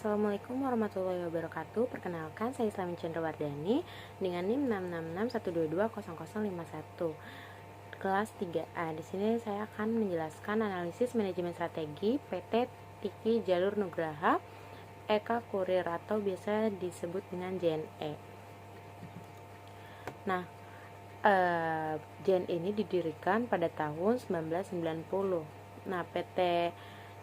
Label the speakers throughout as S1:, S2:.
S1: Assalamualaikum warahmatullahi wabarakatuh. Perkenalkan, saya Islami Chandrawardhani dengan NIM 666120051. Kelas 3A. Di sini saya akan menjelaskan analisis manajemen strategi PT Tiki Jalur Nugraha Eka Kurir atau biasa disebut dengan JNE. Nah, JNE ini didirikan pada tahun 1990. Nah, PT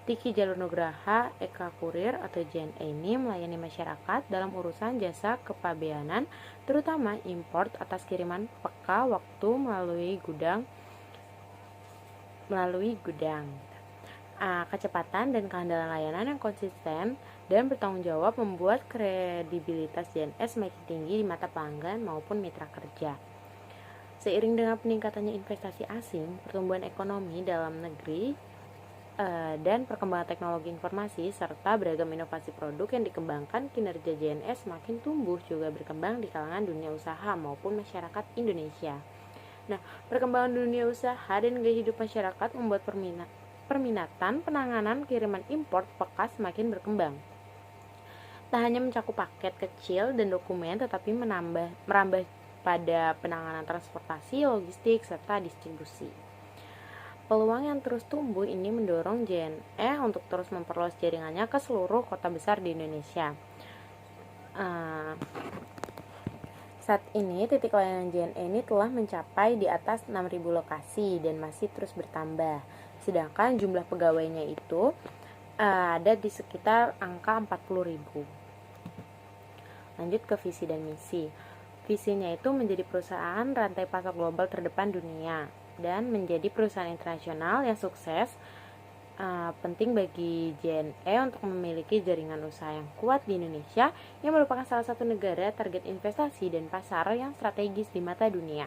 S1: Tiki Jalur Nugraha Eka Kurir atau JNE ini melayani masyarakat dalam urusan jasa kepabeanan, terutama import atas kiriman peka waktu melalui gudang. Kecepatan dan keandalan layanan yang konsisten dan bertanggung jawab membuat kredibilitas JNE semakin tinggi di mata pelanggan maupun mitra kerja. Seiring dengan peningkatannya investasi asing, pertumbuhan ekonomi dalam negeri dan perkembangan teknologi informasi serta beragam inovasi produk yang dikembangkan, kinerja JNE semakin tumbuh juga berkembang di kalangan dunia usaha maupun masyarakat Indonesia. Nah, perkembangan dunia usaha dan gaya hidup masyarakat membuat perminatan penanganan kiriman impor bekas semakin berkembang. Tak hanya mencakup paket kecil dan dokumen, tetapi merambah pada penanganan transportasi, logistik, serta distribusi. Peluang yang terus tumbuh ini mendorong JNE untuk terus memperluas jaringannya ke seluruh kota besar di Indonesia. Saat ini titik layanan JNE ini telah mencapai di atas 6.000 lokasi dan masih terus bertambah. Sedangkan jumlah pegawainya itu ada di sekitar angka 40.000. Lanjut ke visi dan misi. Visinya itu menjadi perusahaan rantai pasok global terdepan dunia dan menjadi perusahaan internasional yang sukses. Penting bagi JNE untuk memiliki jaringan usaha yang kuat di Indonesia yang merupakan salah satu negara target investasi dan pasar yang strategis di mata dunia.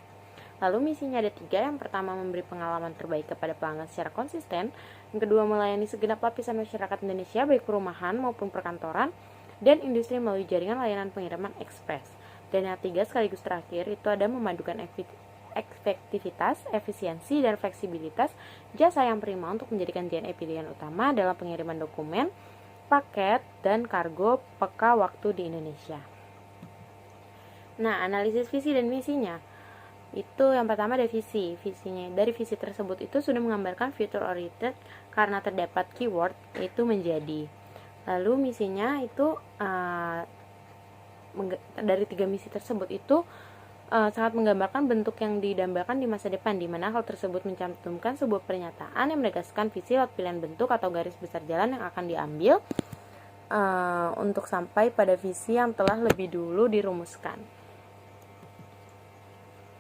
S1: Lalu misinya ada 3. Yang pertama, memberi pengalaman terbaik kepada pelanggan secara konsisten. Yang kedua, melayani segenap lapisan masyarakat Indonesia baik perumahan maupun perkantoran dan industri melalui jaringan layanan pengiriman ekspres. Dan yang 3 sekaligus terakhir itu ada memadukan efektivitas, efisiensi, dan fleksibilitas jasa yang prima untuk menjadikan JNE pilihan utama dalam pengiriman dokumen, paket, dan kargo peka waktu di Indonesia. Nah, analisis visi dan misinya itu yang pertama ada visi. Dari visi tersebut itu sudah menggambarkan future oriented karena terdapat keyword itu menjadi. Lalu misinya itu dari 3 misi tersebut itu sangat menggambarkan bentuk yang didambakan di masa depan, di mana hal tersebut mencantumkan sebuah pernyataan yang menegaskan visi lewat pilihan bentuk atau garis besar jalan yang akan diambil untuk sampai pada visi yang telah lebih dulu dirumuskan.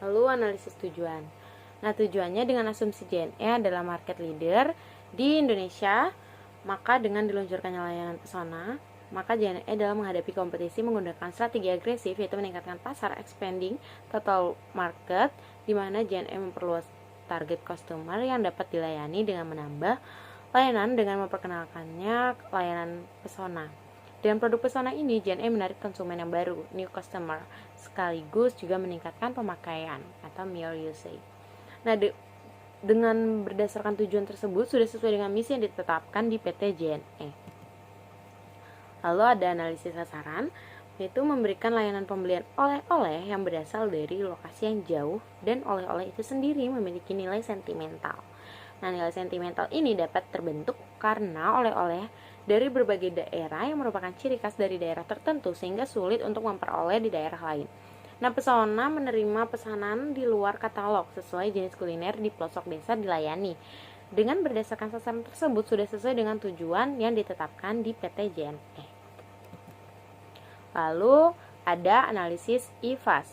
S1: Lalu analisis tujuan. Nah, tujuannya dengan asumsi JNE adalah market leader di Indonesia, maka dengan diluncurkannya layanan pesona, maka JNE dalam menghadapi kompetisi menggunakan strategi agresif, yaitu meningkatkan pasar, expanding total market, di mana JNE memperluas target customer yang dapat dilayani dengan menambah layanan dengan memperkenalkannya layanan pesona. Dengan produk pesona ini, JNE menarik konsumen yang baru, new customer, sekaligus juga meningkatkan pemakaian atau mere usage. Nah, dengan berdasarkan tujuan tersebut sudah sesuai dengan misi yang ditetapkan di PT JNE. Lalu ada analisis sasaran, yaitu memberikan layanan pembelian oleh-oleh yang berasal dari lokasi yang jauh, dan oleh-oleh itu sendiri memiliki nilai sentimental. Nah, nilai sentimental ini dapat terbentuk karena oleh-oleh dari berbagai daerah yang merupakan ciri khas dari daerah tertentu sehingga sulit untuk memperoleh di daerah lain. Nah, pesona menerima pesanan di luar katalog sesuai jenis kuliner di pelosok desa dilayani. Dengan berdasarkan sasaran tersebut sudah sesuai dengan tujuan yang ditetapkan di PT JNE. Lalu ada analisis IFAS.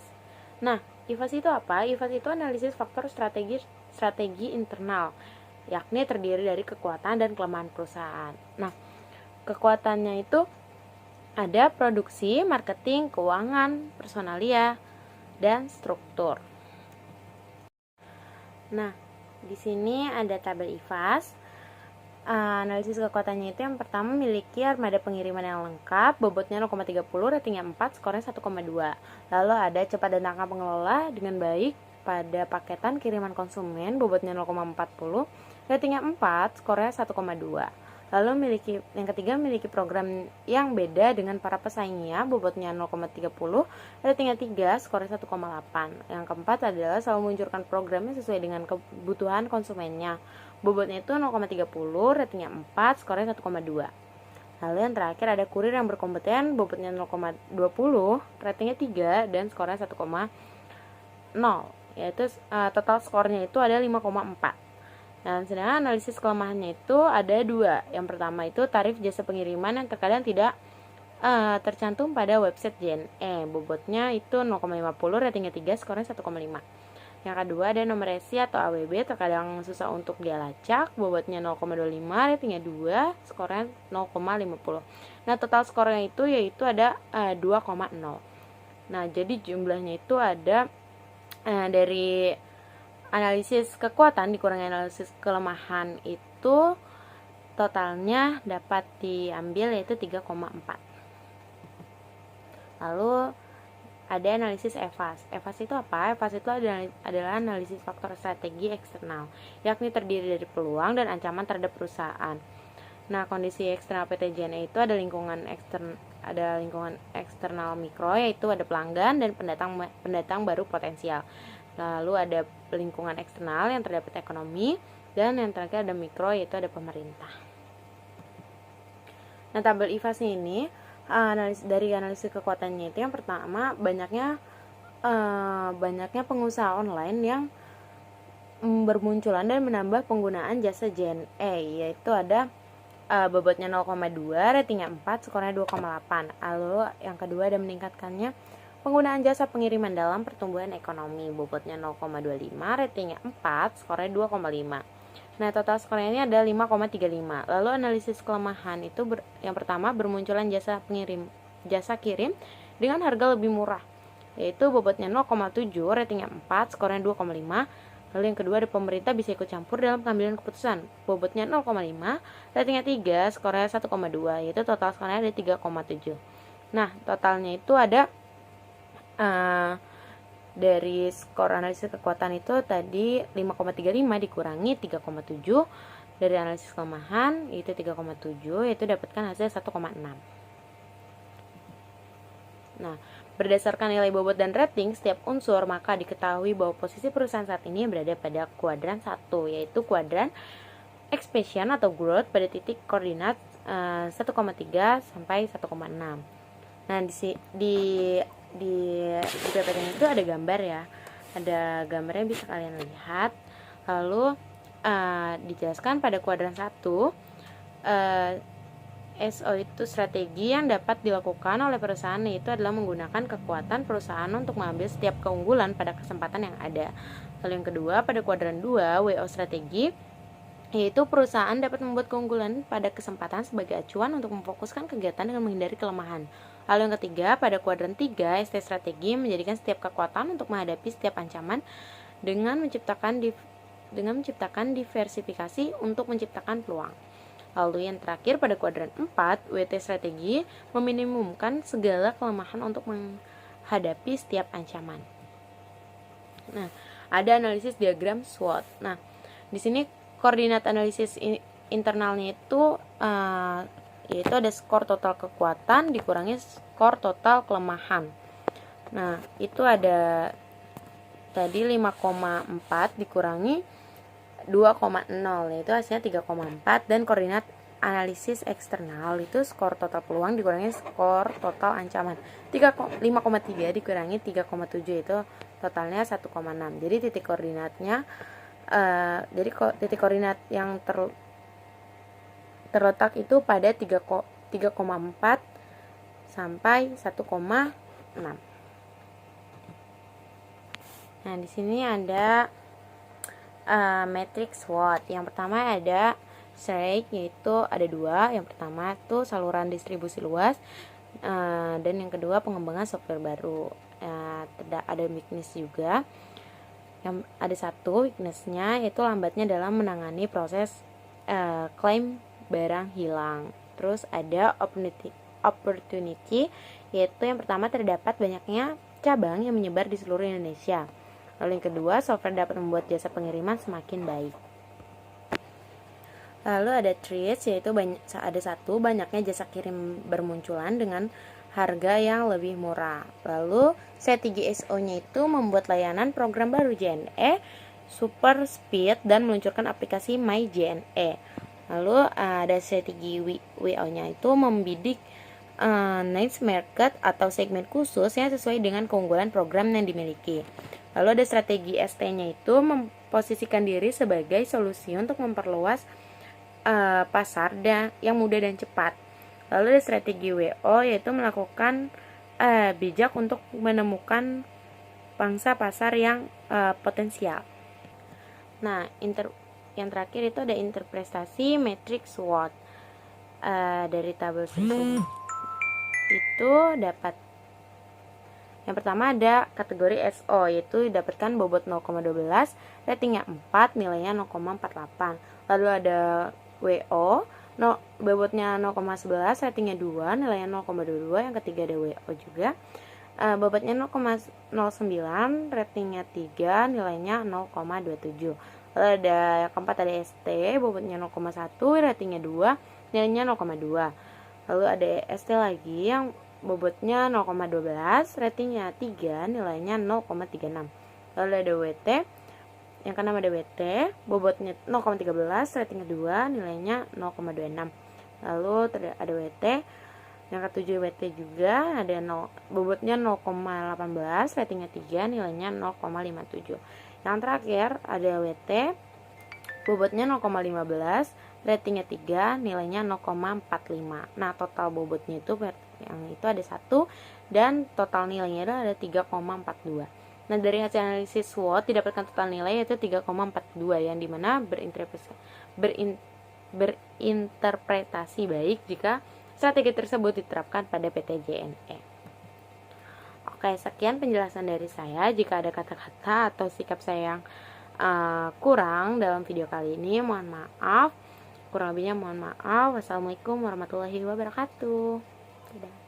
S1: Nah, IFAS itu apa? IFAS itu analisis faktor strategi internal, yakni terdiri dari kekuatan dan kelemahan perusahaan. Nah, kekuatannya itu ada produksi, marketing, keuangan, personalia, dan struktur. Nah, di sini ada tabel IFAS. Analisis kekuatannya itu yang pertama memiliki armada pengiriman yang lengkap, bobotnya 0,30, ratingnya 4, skornya 1,2. Lalu ada cepat dan tangkap pengelola dengan baik pada paketan kiriman konsumen, bobotnya 0,40, ratingnya 4, skornya 1,2. Lalu yang ketiga memiliki program yang beda dengan para pesaingnya, bobotnya 0,30, ratingnya 3, skornya 1,8. Yang keempat adalah selalu meluncurkan programnya sesuai dengan kebutuhan konsumennya. Bobotnya itu 0,30, ratingnya 4, skornya 1,2. Lalu yang terakhir ada kurir yang berkompeten, bobotnya 0,20, ratingnya 3, dan skornya 1,0. Yaitu total skornya itu ada 5,4. Nah, sedangkan analisis kelemahannya itu ada 2. Yang pertama itu tarif jasa pengiriman yang terkadang tidak tercantum pada website JNE. Bobotnya itu 0,50, ratingnya 3, skornya 1,5. Yang kedua ada nomor resi atau AWB, terkadang susah untuk dilacak. Bobotnya 0,25, ratingnya 2, skornya 0,50. Nah, total skornya itu yaitu ada 2,0. Nah, jadi jumlahnya itu ada dari analisis kekuatan dikurangi analisis kelemahan itu totalnya dapat diambil yaitu 3,4. Lalu ada analisis EVAS. EVAS itu apa? EVAS itu adalah analisis faktor strategi eksternal, yakni terdiri dari peluang dan ancaman terhadap perusahaan. Nah, kondisi eksternal PT JNE itu ada lingkungan eksternal mikro, yaitu ada pelanggan dan pendatang baru potensial. Lalu ada lingkungan eksternal yang terdapat ekonomi, dan yang terakhir ada mikro, yaitu ada pemerintah. Nah, tabel EVAS ini dari analisis kekuatannya itu yang pertama banyaknya pengusaha online yang bermunculan dan menambah penggunaan jasa JNE, yaitu ada bobotnya 0,2, ratingnya 4, skornya 2,8. Lalu yang kedua ada meningkatkannya penggunaan jasa pengiriman dalam pertumbuhan ekonomi, bobotnya 0,25, ratingnya 4, skornya 2,5. Nah, total skornya ini ada 5,35. Lalu analisis kelemahan itu yang pertama bermunculan jasa kirim dengan harga lebih murah, yaitu bobotnya 0,7, ratingnya 4, skornya 2,5. Lalu yang kedua ada pemerintah bisa ikut campur dalam pengambilan keputusan, bobotnya 0,5, ratingnya 3, skornya 1,2, yaitu total skornya ada 3,7. Nah, totalnya itu ada dari skor analisis kekuatan itu tadi 5,35 dikurangi 3,7 dari analisis kelemahan itu 3,7, yaitu dapatkan hasil 1,6. Nah, berdasarkan nilai bobot dan rating setiap unsur, maka diketahui bahwa posisi perusahaan saat ini berada pada kuadran 1, yaitu kuadran expansion atau growth pada titik koordinat 1,3 sampai 1,6. Nah, di PPT itu ada gambar ya. Ada gambarnya bisa kalian lihat. Lalu dijelaskan pada kuadran 1 SO itu strategi yang dapat dilakukan oleh perusahaan, yaitu adalah menggunakan kekuatan perusahaan untuk mengambil setiap keunggulan pada kesempatan yang ada. Lalu yang kedua pada kuadran 2 WO strategi, yaitu perusahaan dapat membuat keunggulan pada kesempatan sebagai acuan untuk memfokuskan kegiatan dengan menghindari kelemahan. Lalu yang ketiga pada kuadran 3 ST strategi, menjadikan setiap kekuatan untuk menghadapi setiap ancaman dengan menciptakan diversifikasi untuk menciptakan peluang. Lalu yang terakhir pada kuadran 4 WT strategi, meminimumkan segala kelemahan untuk menghadapi setiap ancaman. Nah, ada analisis diagram SWOT. Nah, di sini koordinat analisis internalnya itu yaitu ada skor total kekuatan dikurangi skor total kelemahan. Nah, itu ada tadi 5,4 dikurangi 2,0, yaitu hasilnya 3,4. Dan koordinat analisis eksternal itu skor total peluang dikurangi skor total ancaman, 5,3 dikurangi 3,7, itu totalnya 1,6. Jadi titik koordinatnya titik koordinat yang terletak itu pada 3,4 sampai 1,6. Nah, di sini ada matriks SWOT. Yang pertama ada SRAGE, yaitu ada 2. Yang pertama itu saluran distribusi luas, dan yang kedua pengembangan software baru. Ada weakness juga. Yang ada 1 weaknessnya yaitu lambatnya dalam menangani proses klaim barang hilang. Terus ada opportunity, yaitu yang pertama terdapat banyaknya cabang yang menyebar di seluruh Indonesia. Lalu yang kedua, software dapat membuat jasa pengiriman semakin baik. Lalu ada treats, yaitu ada satu, banyaknya jasa kirim bermunculan dengan harga yang lebih murah. Lalu strategi SO-nya itu membuat layanan program baru JNE super speed dan meluncurkan aplikasi My JNE. Lalu ada strategi WO-nya itu membidik niche market atau segmen khusus yang sesuai dengan keunggulan program yang dimiliki. Lalu ada strategi ST-nya itu memposisikan diri sebagai solusi untuk memperluas pasar yang mudah dan cepat. Lalu ada strategi WO, yaitu melakukan bijak untuk menemukan pangsa pasar yang potensial. Nah, yang terakhir itu ada interpretasi matrix SWOT dari tabel susun. Itu dapat yang pertama ada kategori SO, yaitu didapatkan bobot 0,12, ratingnya 4, nilainya 0,48. Lalu ada WO, bobotnya 0,11, ratingnya 2, nilainya 0,22. Yang ketiga ada WO juga, bobotnya 0,09, ratingnya 3, nilainya 0,27. Lalu ada yang keempat ada ST, bobotnya 0,1, ratingnya 2, nilainya 0,2. Lalu ada ST lagi yang bobotnya 0,12, ratingnya 3, nilainya 0,36. Lalu ada WT, yang keenam ada WT, bobotnya 0,13, ratingnya 2, nilainya 0,26. Lalu ada WT, yang ketujuh WT juga, ada bobotnya 0,18, ratingnya 3, nilainya 0,57. Yang terakhir ada WT, bobotnya 0,15, ratingnya 3, nilainya 0,45. Nah, total bobotnya itu yang itu ada 1 dan total nilainya ada 3,42. Nah, dari hasil analisis SWOT didapatkan total nilai yaitu 3,42, yang dimana berinterpretasi baik jika strategi tersebut diterapkan pada PT JNE. Oke, sekian penjelasan dari saya. Jika ada kata-kata atau sikap saya yang kurang dalam video kali ini, mohon maaf. Kurang lebihnya mohon maaf. Wassalamualaikum warahmatullahi wabarakatuh. Dadah.